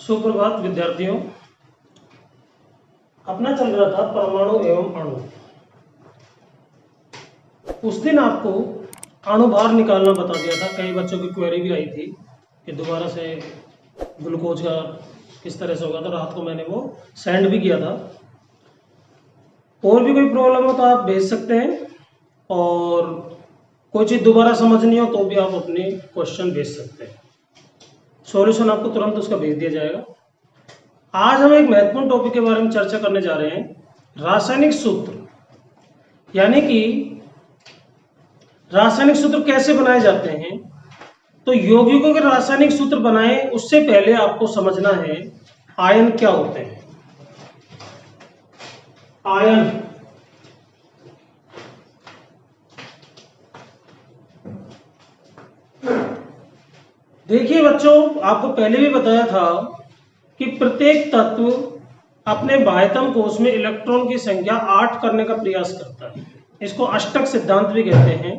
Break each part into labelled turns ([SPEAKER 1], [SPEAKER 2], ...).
[SPEAKER 1] सुप्रभात विद्यार्थियों। अपना चल रहा था परमाणु एवं अणु। उस दिन आपको अणुभार निकालना बता दिया था। कई बच्चों की क्वेरी भी आई थी कि दोबारा से ग्लूकोज का किस तरह से होगा, तो रात को मैंने वो सेंड भी किया था। और भी कोई प्रॉब्लम हो तो आप भेज सकते हैं, और कोई चीज़ दोबारा समझनी हो तो भी आप अपने क्वेश्चन भेज सकते हैं। सॉल्यूशन आपको तुरंत उसका भेज दिया जाएगा। आज हम एक महत्वपूर्ण टॉपिक के बारे में चर्चा करने जा रहे हैं, रासायनिक सूत्र। यानी कि रासायनिक सूत्र कैसे बनाए जाते हैं। तो यौगिकों के रासायनिक सूत्र बनाए उससे पहले आपको समझना है आयन क्या होते हैं। आयन देखिए बच्चों, आपको पहले भी बताया था कि प्रत्येक तत्व अपने बाह्यतम कोश में इलेक्ट्रॉन की संख्या 8 करने का प्रयास करता है। इसको अष्टक सिद्धांत भी कहते हैं।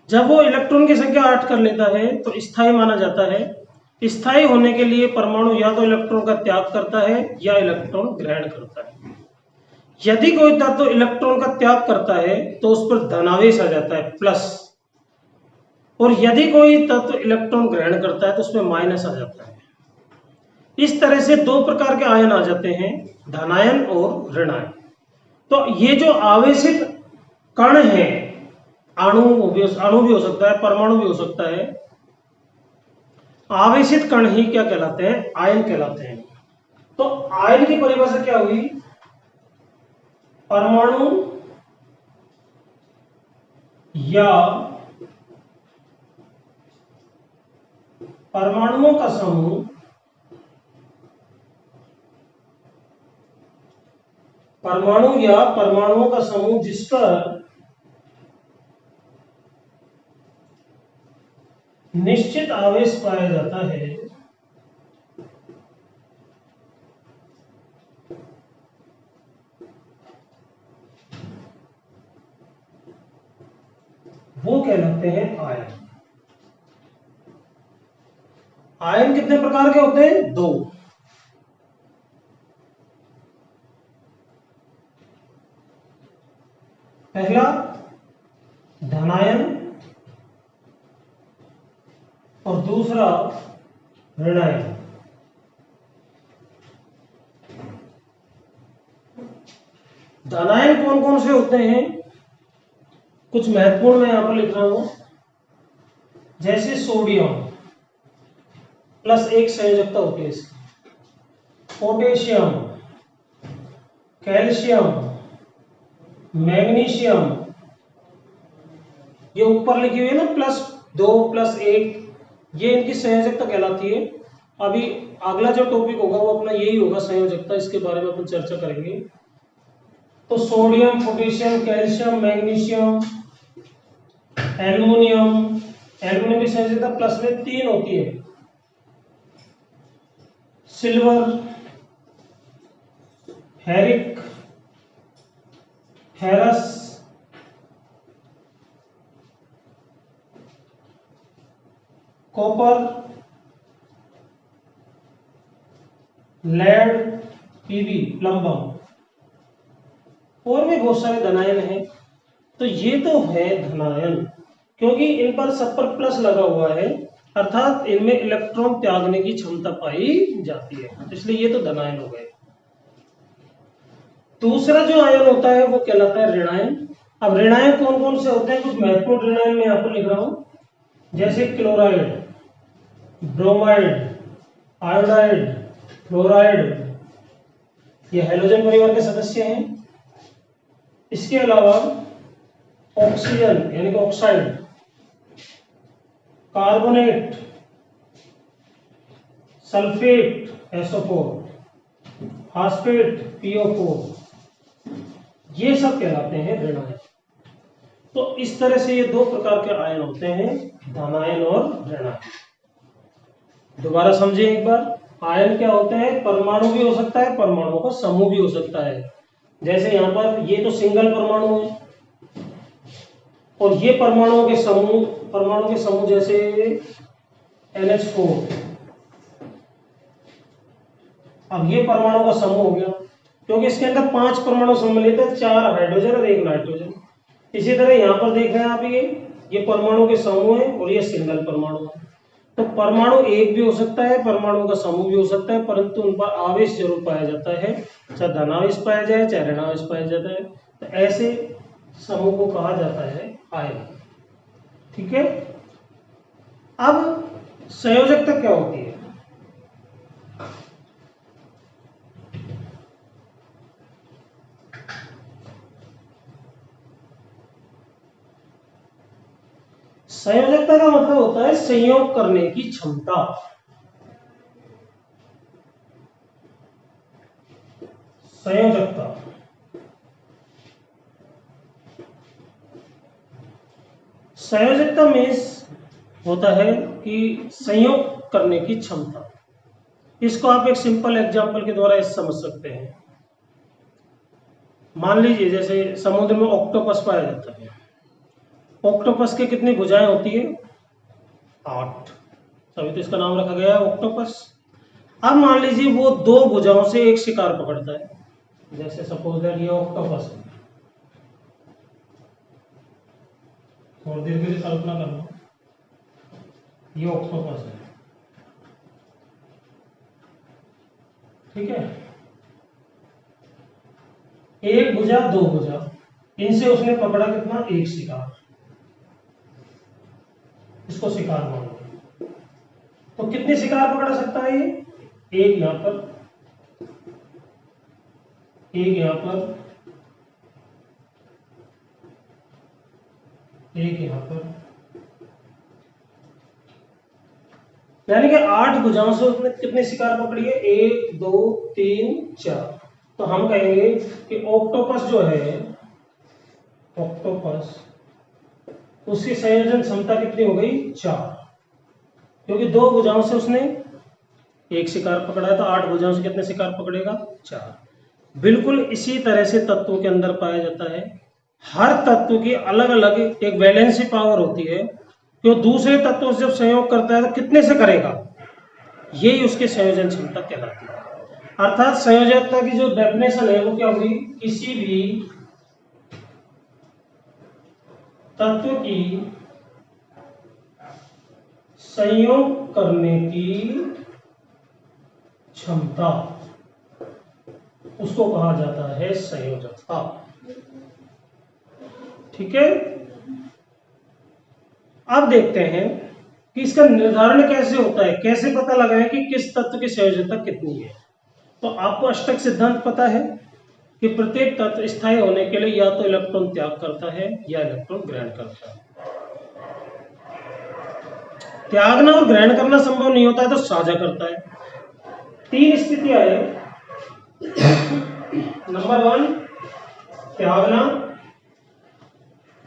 [SPEAKER 1] जब वो इलेक्ट्रॉन की संख्या 8 कर लेता है तो स्थायी माना जाता है। स्थायी होने के लिए परमाणु या तो इलेक्ट्रॉन का त्याग करता है या इलेक्ट्रॉन ग्रहण करता है। यदि कोई तत्व इलेक्ट्रॉन का त्याग करता है तो उस पर धनावेश आ जाता है प्लस, और यदि कोई तत्व इलेक्ट्रॉन ग्रहण करता है तो उसमें माइनस आ जाता है। इस तरह से दो प्रकार के आयन आ जाते हैं, धनायन और ऋणायन। तो ये जो आवेशित कण है, अणु भी हो सकता है, परमाणु भी हो सकता है, आवेशित कण ही क्या कहलाते हैं, आयन कहलाते हैं। तो आयन की परिभाषा क्या हुई, परमाणु या परमाणुओं का समूह, परमाणु या परमाणुओं का समूह जिस पर निश्चित आवेश पाया जाता है, वो कहलाते हैं आयन। आयन कितने प्रकार के होते हैं, दो। पहला धनायन और दूसरा ऋणायन। धनायन कौन कौन से होते हैं, कुछ महत्वपूर्ण मैं यहां पर लिख रहा हूं। जैसे सोडियम प्लस एक संयोजकता होती है इसकी, पोटेशियम, कैल्शियम, मैग्नीशियम, ये ऊपर लिखी हुई है ना, +2 +1, ये इनकी संयोजकता कहलाती है। अभी अगला जो टॉपिक होगा वो अपना यही होगा, संयोजकता, इसके बारे में अपन चर्चा करेंगे। तो sodium, potassium, calcium, magnesium, aluminium, aluminium की संयोजकता प्लस में 3 होती है। Silver, ferric, ferrous, copper, lead, PB, plumbum, और भी बहुत सारे धनायन हैं। तो ये तो है धनायन, क्योंकि इन पर सब पर प्लस लगा हुआ है, अर्थात इनमें इलेक्ट्रॉन त्यागने की क्षमता पाई जाती है, इसलिए ये तो धनायन हो गए। दूसरा जो आयन होता है वो कहलाता है ऋणायन। अब ऋणायन कौन कौन से होते हैं, कुछ महत्वपूर्ण ऋणायन मैं यहां पर लिख रहा हूं। जैसे क्लोराइड, ब्रोमाइड, आयोडाइड, फ्लोराइड, ये हैलोजन परिवार के सदस्य हैं। इसके अलावा ऑक्सीजन यानी कि oxide, carbonate, sulphate SO4, phosphate PO4, ये सब कहलाते हैं ऋणायन। तो इस तरह से ये दो प्रकार के आयन होते हैं, धनायन और ऋणायन। दोबारा समझिए एक बार, आयन क्या होते हैं, परमाणु भी हो सकता है, परमाणुओं का समूह भी हो सकता है। जैसे यहां पर ये तो सिंगल परमाणु है, और ये परमाणुओं के समूह जैसे NH4, अब ये परमाणु का समूह हो गया, क्योंकि इसके अंदर 5 परमाणु सम्मिलित है, 4 हाइड्रोजन और 1 नाइट्रोजन। इसी तरह यहाँ पर देख रहे हैं आप, ये परमाणु के समूह है और ये सिंगल परमाणु है। तो परमाणु एक भी हो सकता है, परमाणु का समूह भी हो सकता है, परंतु उन पर आवेश जरूर पाया जाता है, चाहे धनावेश पाया जाए चाहे ऋणावेश पाया जाता है। तो ऐसे समूह को कहा जाता है आयन। ठीक है। अब संयोजकता क्या होती है? संयोजकता का मतलब होता है संयोग करने की क्षमता। संयोजकता संयोजकता मीन्स होता है कि संयोग करने की क्षमता। इसको आप एक सिंपल एग्जांपल के द्वारा समझ सकते हैं। मान लीजिए जैसे समुद्र में ऑक्टोपस पाया जाता है। ऑक्टोपस की कितनी भुजाएं होती है? 8, तभी तो इसका नाम रखा गया है ऑक्टोपस। अब मान लीजिए वो 2 भुजाओं से एक शिकार पकड़ता है, जैसे सपोज दैट ये ऑक्टोपस है। थोड़ी देर के लिए कल्पना करना, ये ऑक्टोपस है, ठीक है। एक भुजा 2 भुजा, इनसे उसने पकड़ा कितना? एक शिकार, इसको शिकार मानो। तो कितने शिकार पकड़ सकता है ये? एक यहां पर, एक यहां पर, एक यहां पर, यानी कि 8 भुजाओं से उसने कितने शिकार पकड़ी है? 1 2 3 4। तो हम कहेंगे कि ऑक्टोपस जो है, ऑक्टोपस, उसकी संयोजन क्षमता कितनी हो गई? 4, क्योंकि 2 भुजाओं से उसने एक शिकार पकड़ा है, तो 8 भुजाओं से कितने शिकार पकड़ेगा? 4। बिल्कुल इसी तरह से तत्वों के अंदर पाया जाता है। हर तत्व की अलग अलग एक वैलेंसी पावर होती है, जो दूसरे तत्वों से जब संयोग करता है तो कितने से करेगा, यही उसकी संयोजन क्षमता कहलाती है। अर्थात संयोजकता की जो डेफिनेशन है वो क्या होगी? किसी भी तत्व की संयोग करने की क्षमता, उसको कहा जाता है संयोजकता। ठीक है। अब देखते हैं कि इसका निर्धारण कैसे होता है, कैसे पता लगाएं कि किस तत्व की संयोजकता कितनी है। तो आपको अष्टक सिद्धांत पता है कि प्रत्येक तत्व स्थायी होने के लिए या तो इलेक्ट्रॉन त्याग करता है या इलेक्ट्रॉन ग्रहण करता है। त्यागना और ग्रहण करना संभव नहीं होता है तो साझा करता है। 3 स्थितियां है। नंबर 1 त्यागना,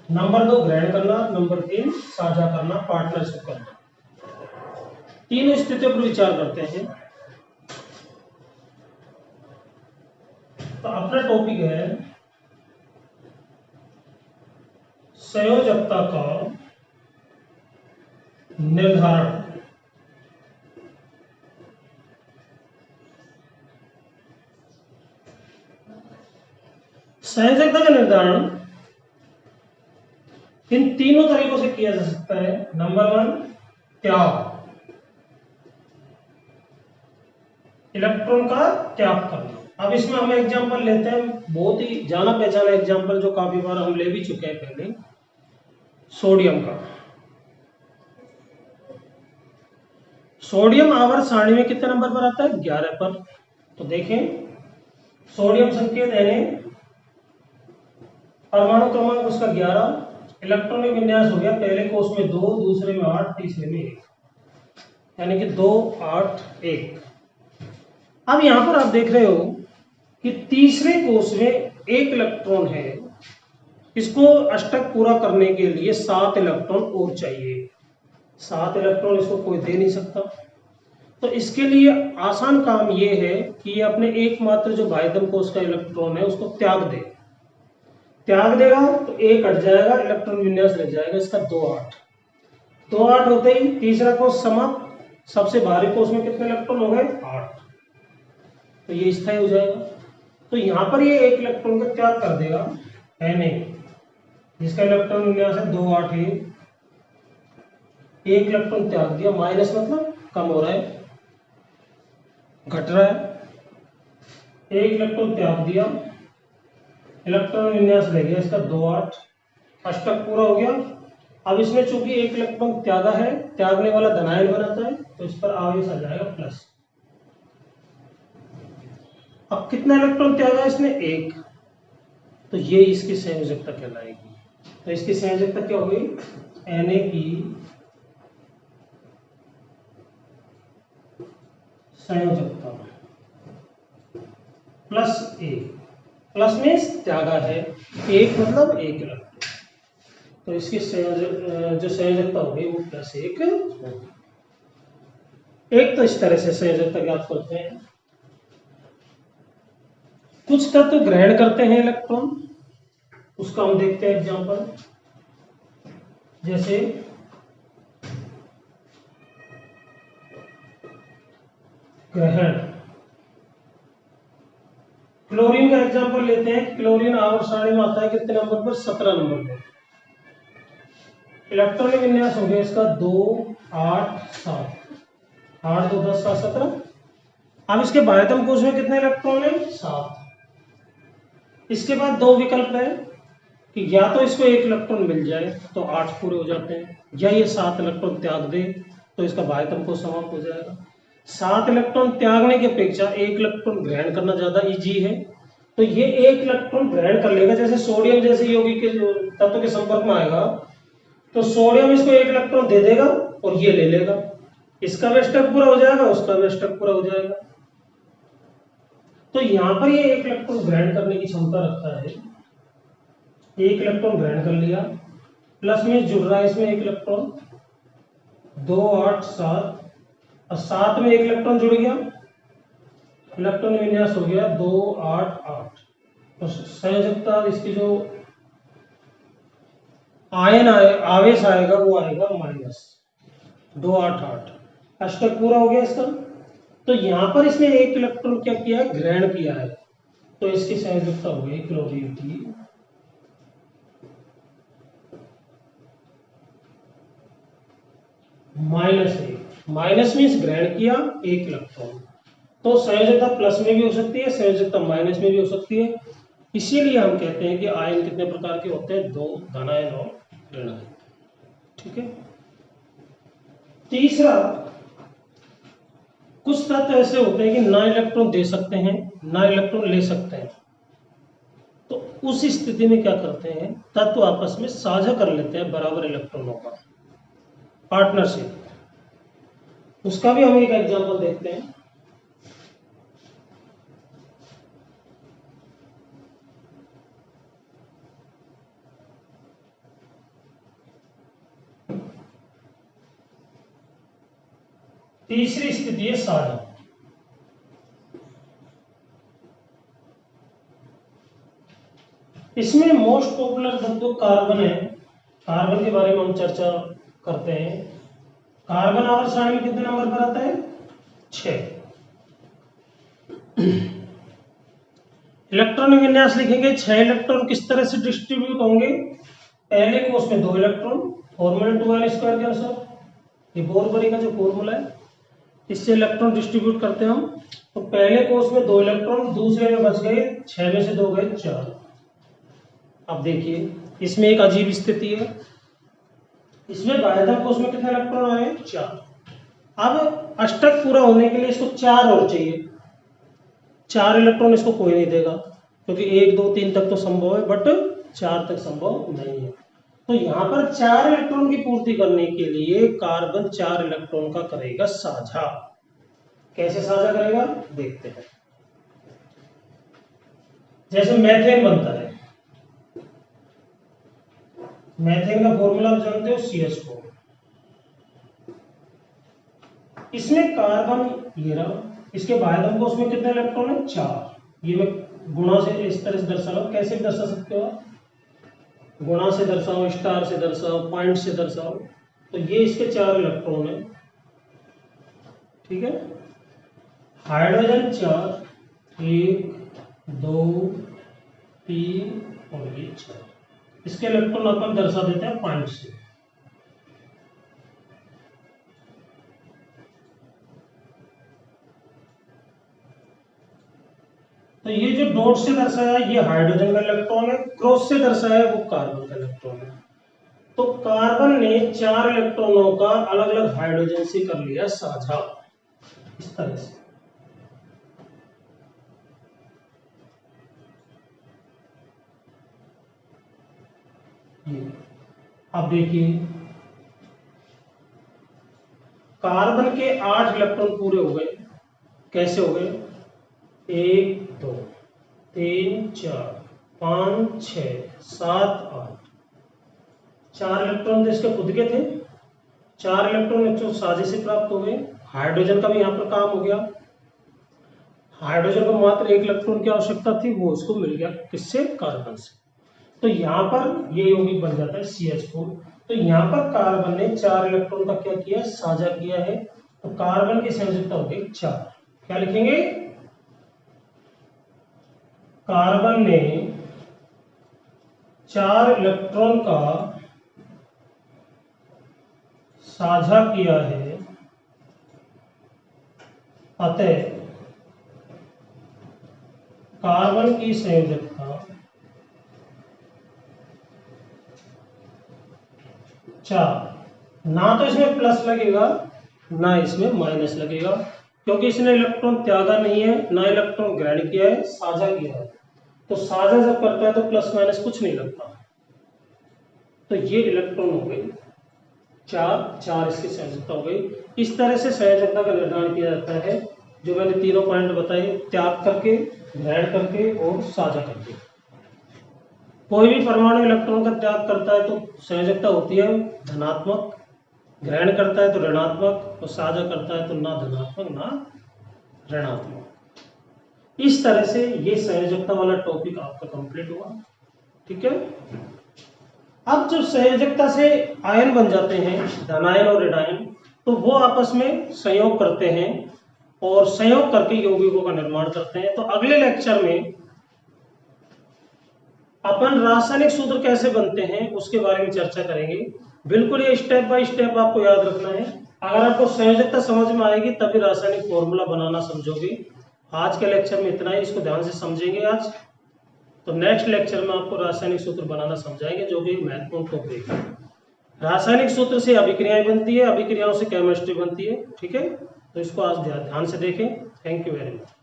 [SPEAKER 1] नंबर 2 ग्रहण करना, नंबर 3 साझा करना, पार्टनरशिप करना। 3 स्थितियों पर विचार करते हैं। तो अपना टॉपिक है संयोजकता का निर्धारण। संयोजकता का निर्धारण इन तीनों तरीकों से किया जा सकता है। नंबर 1 त्याग, इलेक्ट्रॉन का त्याग करना। अब इसमें हम एग्जांपल लेते हैं, बहुत ही जाना पहचाना एग्जांपल जो काफी बार हम ले भी चुके हैं पहले, सोडियम का। सोडियम आवर्त सारणी में कितने नंबर पर आता है? 11 पर। तो देखें, सोडियम संकेत है, परमाणु क्रमांक उसका 11, इलेक्ट्रॉनिक विन्यास हो गया, पहले कोष में 2, दूसरे में 8, तीसरे में 1, यानी कि 2 8 1। अब यहां पर आप देख रहे हो कि तीसरे कोष में 1 इलेक्ट्रॉन है, इसको अष्टक पूरा करने के लिए 7 इलेक्ट्रॉन और चाहिए। 7 इलेक्ट्रॉन इसको कोई दे नहीं सकता। तो इसके लिए आसान काम यह है कि ये अपने एकमात्र जो बाह्यतम कोष का इलेक्ट्रॉन है उसको त्याग दे। त्याग देगा तो 1 हट जाएगा, इलेक्ट्रॉन विन्यास लग जाएगा इसका 2 8। 2 8 होते ही तीसरा कोष समाप्त। सबसे भारी कोष में कितने इलेक्ट्रॉन हो गए? 8। तो ये स्थायी हो जाएगा। तो यहाँ पर ये एक इलेक्ट्रॉन का त्याग कर देगा Na, जिसका इलेक्ट्रॉन विन्यास है 2 8 1। एक इलेक्ट्रॉन त्याग दिया, माइनस मतलब कम हो रहा है, घट रहा है। एक इलेक्ट्रॉन त्याग दिया, इलेक्ट्रॉन विन्यास रह गया इसका 2 8, अष्टक पूरा हो गया। अब इसमें चूंकि एक इलेक्ट्रॉन त्यागा है, त्यागने वाला धनायन बनाता है, तो इस पर आवेश आ जाएगा प्लस। अब कितना इलेक्ट्रॉन त्यागा इसने? एक, तो ये इसकी संयोजकता कहलाएगी। तो इसकी संयोजकता क्या होगी? Na की संयोजकता प्लस एक, प्लस मीन्स त्यागा है एक, मतलब एक इलेक्ट्रॉन, तो इसकी जो संयोजकता होगी वो प्लस एक होगी। एक तो इस तरह से संयोजकता ज्ञात करते हैं। कुछ तत्व ग्रहण करते हैं इलेक्ट्रॉन, उसका हम देखते हैं एग्जांपल। जैसे ग्रहण, क्लोरीन का एग्जांपल लेते हैं। क्लोरीन आवर्त सारणी में आता है कितने नंबर पर? 17 नंबर पर। इलेक्ट्रॉन विन्यास हो गया इसका 2 8 7, 8 2 10 7 17। अब इसके बाह्यतम कोश में कितने इलेक्ट्रॉन है? 7। इसके बाद दो विकल्प है कि या तो इसको एक इलेक्ट्रॉन मिल जाए तो 8 पूरे हो जाते हैं, या ये 7 इलेक्ट्रॉन त्याग दे तो इसका बाह्यतम कोश समाप्त हो जाएगा। 7 इलेक्ट्रॉन त्यागने की अपेक्षा एक इलेक्ट्रॉन ग्रहण करना ज्यादा इजी है, तो ये एक इलेक्ट्रॉन ग्रहण कर लेगा। जैसे सोडियम जैसे यौगिक के तत्व के संपर्क में आएगा तो सोडियम इसको एक इलेक्ट्रॉन दे देगा और ये ले लेगा, इसका भी अष्टक पूरा हो जाएगा, उसका भी अष्टक पूरा हो जाएगा। तो यहां पर ये एक इलेक्ट्रॉन ग्रहण करने की क्षमता रखता है। एक इलेक्ट्रॉन ग्रहण कर लिया, प्लस में जुड़ रहा है इसमें एक इलेक्ट्रॉन 2 8 7, और 7 में एक इलेक्ट्रॉन जुड़ गया, इलेक्ट्रॉन विन्यास हो गया 2 8 8। तो संयोजकता इसकी जो आयन आवेश आएगा वो आएगा -2 8 8, अष्टक पूरा हो गया इसका। तो यहां पर इसने एक इलेक्ट्रॉन क्या किया है? ग्रहण किया है, तो इसकी संयोजकता हो गई क्लोरीन की -1। माइनस मीन्स ग्रहण किया एक इलेक्ट्रॉन, तो संयोजकता प्लस में भी हो सकती है, संयोजकता माइनस में भी हो सकती है। इसीलिए हम कहते हैं कि आयन कितने प्रकार के होते हैं? 2, धनायन और ऋणायन। ठीक है। तीसरा, कुछ तत्व ऐसे होते हैं कि ना इलेक्ट्रॉन दे सकते हैं ना इलेक्ट्रॉन ले सकते हैं, तो उस स्थिति में क्या करते हैं? तत्व आपस में साझा कर लेते हैं बराबर इलेक्ट्रॉनों का, पार्टनरशिप। उसका भी हम एक एग्जांपल देखते हैं। तीसरी स्थिति है साझा। इसमें मोस्ट पॉपुलर तत्व कार्बन है। कार्बन के बारे में हम चर्चा करते हैं। कार्बन आवर्त सारणी में कितने नंबर पर आता है? 6। इलेक्ट्रॉन विन्यास लिखेंगे, 6 इलेक्ट्रॉन किस तरह से डिस्ट्रीब्यूट होंगे? पहले कोष में 2 इलेक्ट्रॉन, फॉर्मूला 2l² के अनुसार, ये बोर-बरी का जो फॉर्मूला है, इससे इलेक्ट्रॉन डिस्ट्रीब्यूट करते हैं हम। तो पहले कोष में 2 इलेक्ट्रॉन, दूसरे में बच गए 6 में से 2 गए 4। अब देखिए इसमें एक अजीब स्थिति है, इसमें बाह्यतम कोष में कितने इलेक्ट्रॉन आए? 4। अब अष्टक पूरा होने के लिए इसको 4 और चाहिए। 4 इलेक्ट्रॉन इसको कोई नहीं देगा, क्योंकि 1 2 3 तक तो संभव है, बट 4 तक संभव नहीं है। तो यहाँ पर 4 इलेक्ट्रॉन की पूर्ति करने के लिए कार्बन 4 इलेक्ट्रॉन का करेगा साझा। कैसे साझा करेगा देखते हैं। जैसे मैथेन बनता है, मैथेन का फॉर्मूला आप जानते हो CH4। इसमें कार्बन ये रहा, इसके बाह्यतम कोष में कितने इलेक्ट्रॉन है? 4। ये मैं गुणा से इस तरह से दर्शा रहा हूं, कैसे भी दर्शा सकते हो, गुणा से दर्शाओ, स्टार से दर्शाओ, पॉइंट से दर्शाओ। तो ये इसके 4 इलेक्ट्रॉन है। ठीक है। हाइड्रोजन 4, 1 2 3 और ये 4। इसके इलेक्ट्रॉन अपन दर्शा देते हैं पॉइंट से। तो ये जो डॉट से दर्शाया ये हाइड्रोजन का इलेक्ट्रॉन है, क्रॉस से दर्शाया वो कार्बन का इलेक्ट्रॉन है। तो कार्बन ने 4 इलेक्ट्रॉनों का अलग अलग हाइड्रोजन से कर लिया साझा, इस तरह से। अब देखिए कार्बन के 8 इलेक्ट्रॉन पूरे हो गए। कैसे हो गए? 1 2 3 4 5 6 7 8। 4 इलेक्ट्रॉन तो इसके खुद के थे, 4 इलेक्ट्रॉन बच्चों साझे से प्राप्त हो गए। हाइड्रोजन का भी यहाँ पर काम हो गया। हाइड्रोजन को मात्र 1 इलेक्ट्रॉन की आवश्यकता थी, वो उसको मिल गया किससे? कार्बन से। तो यहाँ पर ये यौगिक बन जाता है CH4। तो यहाँ पर कार्बन ने 4 इलेक्ट्रॉन का क्या किया? साझा किया है। तो कार्बन की संयोजकता हो गई 4। क्या लिखेंगे? कार्बन ने 4 इलेक्ट्रॉन का साझा किया है, अतः कार्बन की संयोजकता 4। ना तो इसमें प्लस लगेगा ना इसमें माइनस लगेगा, क्योंकि इसने इलेक्ट्रॉन त्यागा नहीं है ना इलेक्ट्रॉन ग्रहण किया है, साझा किया है। तो साझा जब करता है तो प्लस माइनस कुछ नहीं लगता। तो ये इलेक्ट्रॉन हो गई 4 इसकी संयोजकता हो गई। इस तरह से संयोजकता का निर्धारण किया जाता है, जो मैंने तीनों पॉइंट बताए, त्याग करके, ग्रहण करके और साझा करके। कोई भी परमाणु इलेक्ट्रॉन का त्याग करता है तो संयोजकता होती है धनात्मक, ग्रहण करता है तो ऋणात्मक, और साझा करता है तो ना धनात्मक ना ऋणात्मक। इस तरह से ये संयोजकता वाला टॉपिक आपका कंप्लीट हुआ। ठीक है। अब जब संयोजकता से आयन बन जाते हैं, धनायन और ऋणायन, तो वो आपस में संयोग करते हैं और संयोग करके यौगिकों का निर्माण करते हैं। तो अगले लेक्चर में अपन रासायनिक सूत्र कैसे बनते हैं उसके बारे में चर्चा करेंगे। बिल्कुल ये स्टेप बाय स्टेप आपको याद रखना है। अगर आपको संयोजकता समझ में आएगी तभी रासायनिक फॉर्मूला बनाना समझोगे। आज के लेक्चर में इतना ही, इसको ध्यान से समझेंगे आज। तो नेक्स्ट लेक्चर में आपको रासायनिक सूत्र बनाना समझाएंगे, जो भी महत्वपूर्ण टॉपिक है। रासायनिक सूत्र से अभिक्रियाएं बनती है, अभिक्रियाओं से केमिस्ट्री बनती है। ठीक है, तो इसको आज ध्यान से देखें। Thank you very much.